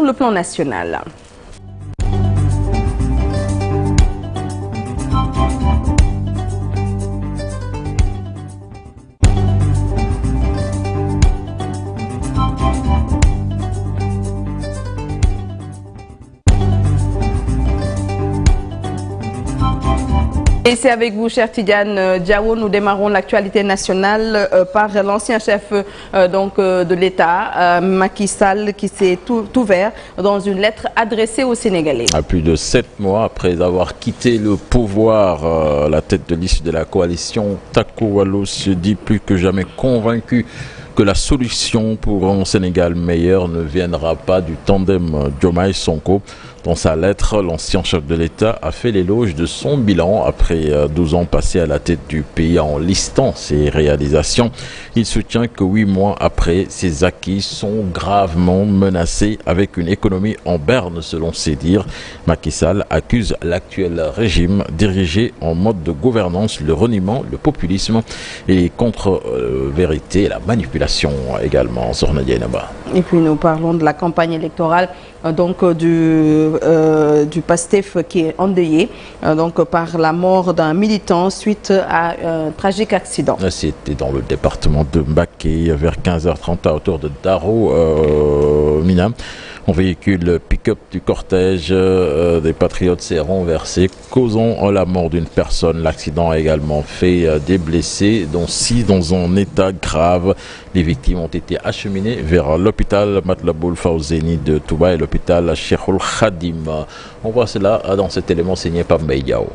le plan national. Et c'est avec vous, cher Tidiane Diawo, nous démarrons l'actualité nationale par l'ancien chef de l'État, Macky Sall, qui s'est ouvert dans une lettre adressée aux Sénégalais. À plus de 7 mois après avoir quitté le pouvoir, la tête de liste de la coalition Takku Wallu se dit plus que jamais convaincu que la solution pour un Sénégal meilleur ne viendra pas du tandem Diomaye-Sonko. Dans sa lettre, l'ancien chef de l'État a fait l'éloge de son bilan après 12 ans passés à la tête du pays en listant ses réalisations. Il soutient que 8 mois après, ses acquis sont gravement menacés avec une économie en berne selon ses dires. Macky Sall accuse l'actuel régime dirigé en mode de gouvernance, le reniement, le populisme et contre-vérité, la manipulation également. Et puis nous parlons de la campagne électorale du PASTEF qui est endeuillé par la mort d'un militant suite à un tragique accident. C'était dans le département de Mbacké vers 15h30 à hauteur de Daro Minam. Un véhicule pick-up du cortège des patriotes s'est renversé, causant la mort d'une personne. L'accident a également fait des blessés, dont 6 dans un état grave. Les victimes ont été acheminées vers l'hôpital Matlaboul Fawzeni de Touba et l'hôpital Cheikhoul Khadim. On voit cela dans cet élément signé par Mbaye Diao.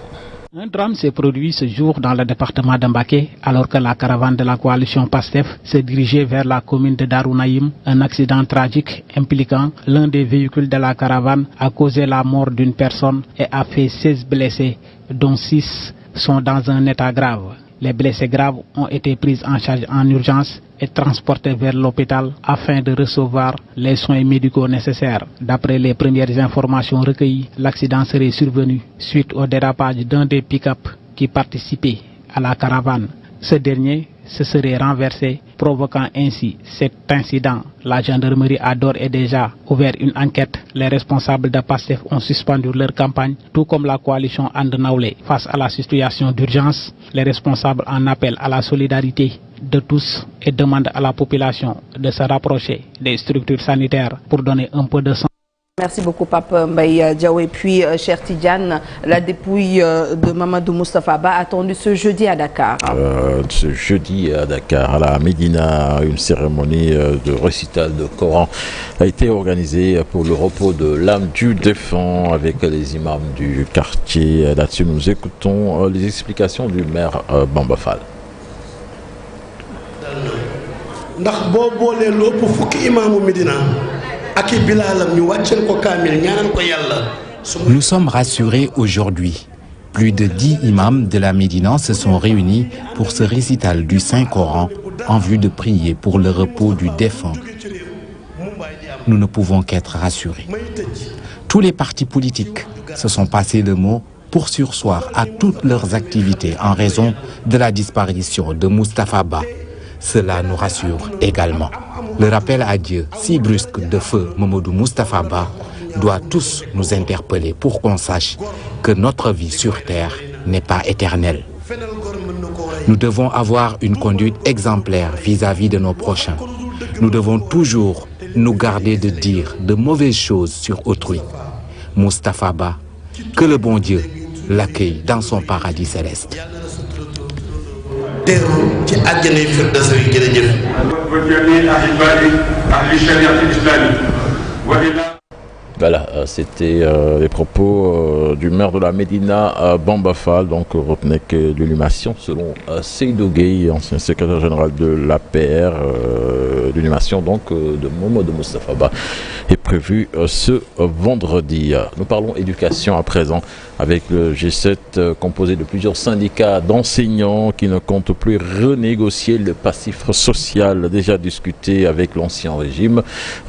Un drame s'est produit ce jour dans le département de Mbacké alors que la caravane de la coalition PASTEF se dirigeait vers la commune de Darou Naïm. Un accident tragique impliquant l'un des véhicules de la caravane a causé la mort d'une personne et a fait 16 blessés, dont 6 sont dans un état grave. Les blessés graves ont été pris en charge en urgence et transportés vers l'hôpital afin de recevoir les soins médicaux nécessaires. D'après les premières informations recueillies, l'accident serait survenu suite au dérapage d'un des pick-up qui participait à la caravane. Ce dernier se serait renversé, provoquant ainsi cet incident. La gendarmerie a d'ores et déjà ouvert une enquête. Les responsables de PASTEF ont suspendu leur campagne, tout comme la coalition And Nawlé. Face à la situation d'urgence, les responsables en appellent à la solidarité de tous et demandent à la population de se rapprocher des structures sanitaires pour donner un peu de sang. Merci beaucoup, Pape Mbaye Diawo. Et puis, cher Tidiane, la dépouille de Mamadou Moustapha Ba attendue ce jeudi à Dakar. Ce jeudi à Dakar, à la Médina, une cérémonie de récital de Coran a été organisée pour le repos de l'âme du défunt avec les imams du quartier. Là-dessus, nous écoutons les explications du maire Bamba Fall. Nous sommes rassurés aujourd'hui. Plus de 10 imams de la Médina se sont réunis pour ce récital du Saint-Coran en vue de prier pour le repos du défunt. Nous ne pouvons qu'être rassurés. Tous les partis politiques se sont passés le mot pour surseoir à toutes leurs activités en raison de la disparition de Moustapha Ba. Cela nous rassure également. Le rappel à Dieu si brusque de feu Mamadou Moustapha Ba doit tous nous interpeller pour qu'on sache que notre vie sur terre n'est pas éternelle. Nous devons avoir une conduite exemplaire vis-à-vis de nos prochains. Nous devons toujours nous garder de dire de mauvaises choses sur autrui. Moustapha Ba, que le bon Dieu l'accueille dans son paradis céleste. Voilà, c'était les propos du maire de la Médina, Bamba Fall. Donc retenez que l'animation, selon Seydou Gueye, ancien secrétaire général de l'APR, l'animation donc de Mamadou Moustapha Ba est prévue ce vendredi. Nous parlons éducation à présent avec le G7 composé de plusieurs syndicats d'enseignants qui ne comptent plus renégocier le passif social déjà discuté avec l'ancien régime.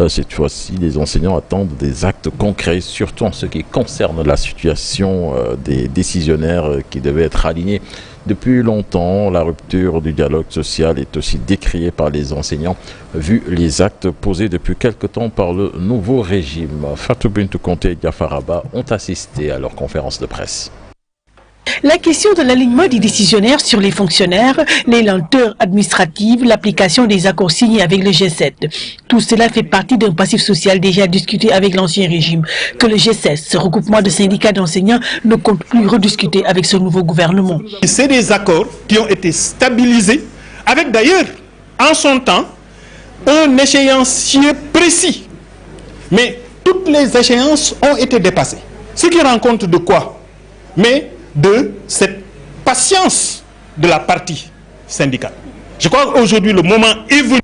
Cette fois-ci, les enseignants attendent des actes concrets, surtout en ce qui concerne la situation des décisionnaires qui devaient être alignés Depuis longtemps, la rupture du dialogue social est aussi décriée par les enseignants, vu les actes posés depuis quelque temps par le nouveau régime. Fatou Bintou Conté et Gafaraba ont assisté à leur conférence de presse. La question de l'alignement des décisionnaires sur les fonctionnaires, les lenteurs administratives, l'application des accords signés avec le G7. Tout cela fait partie d'un passif social déjà discuté avec l'ancien régime, que le G7, ce regroupement de syndicats d'enseignants, ne compte plus rediscuter avec ce nouveau gouvernement. C'est des accords qui ont été stabilisés avec d'ailleurs, en son temps, un échéancier précis. Mais toutes les échéances ont été dépassées. Ce qui rend compte de quoi? Mais de cette patience de la partie syndicale. Je crois qu'aujourd'hui, le moment est venu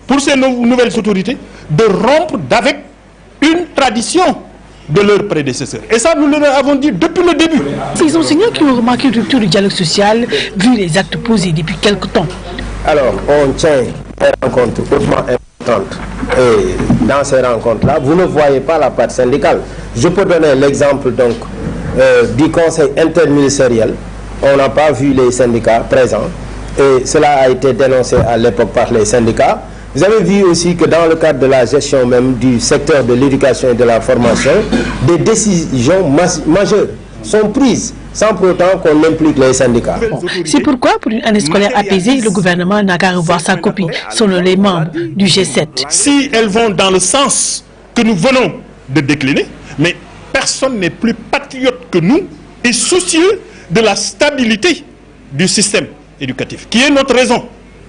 pour ces nouvelles autorités de rompre avec une tradition de leurs prédécesseurs. Et ça, nous leur avons dit depuis le début. Ces enseignants qui ont remarqué une rupture du dialogue social, vu les actes posés depuis quelque temps. Alors, on tient des rencontres hautement importantes. Et dans ces rencontres-là, vous ne voyez pas la part syndicale. Je peux donner l'exemple donc du conseil interministériel. On n'a pas vu les syndicats présents et cela a été dénoncé à l'époque par les syndicats. Vous avez vu aussi que dans le cadre de la gestion même du secteur de l'éducation et de la formation, des décisions majeures sont prises sans pour autant qu'on implique les syndicats. C'est pourquoi, pour une année scolaire apaisée, le gouvernement n'a qu'à revoir sa copie, selon les membres du G7. Si elles vont dans le sens que nous venons de décliner, mais personne n'est plus patriote que nous et soucieux de la stabilité du système éducatif, qui est notre raison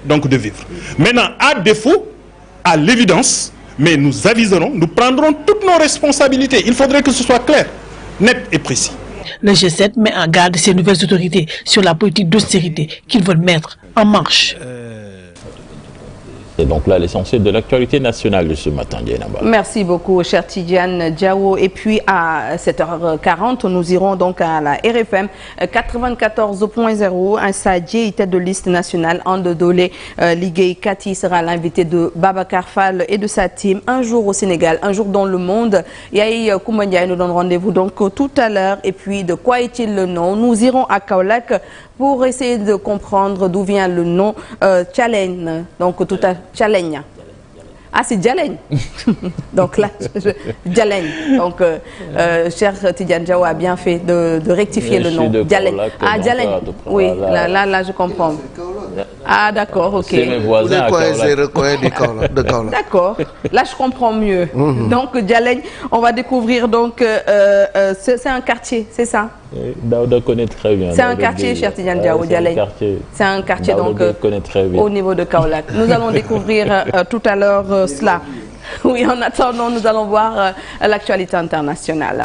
donc de vivre. Maintenant, à défaut, à l'évidence, mais nous aviserons, nous prendrons toutes nos responsabilités. Il faudrait que ce soit clair, net et précis. Le G7 met en garde ses nouvelles autorités sur la politique d'austérité qu'ils veulent mettre en marche. Et donc là, l'essentiel de l'actualité nationale de ce matin, Dienaba. Merci beaucoup, cher Tidiane Diawo. Et puis à 7h40, nous irons donc à la RFM 94.0. Un Sadie, tête de liste nationale en Dodolé. Liguey Kati sera l'invité de Babacar Fall et de sa team. Un jour au Sénégal, un jour dans le monde. Yahi Koumandiaï nous donne rendez-vous donc tout à l'heure. Et puis, de quoi est-il le nom? Nous irons à Kaolack pour essayer de comprendre d'où vient le nom Challenge. Donc tout à Challenge. Ah, c'est Djaleng. Donc là, Djaleng. Donc, cher Tidiane Diawo a bien fait de rectifier le nom. Djaleng. Ah, Djaleng. Oui, là, je comprends. Ah, d'accord, ok. C'est mes voisins. D'accord. Là, je comprends mieux. Donc, Djaleng, on va découvrir. Donc, c'est un quartier, c'est ça? Daouda connaît très bien. C'est un quartier, cher Tidiane Diawo, Djaleng. C'est un quartier, donc, au niveau de Kaolack. Nous allons découvrir tout à l'heure cela. Oui, en attendant, nous allons voir l'actualité internationale.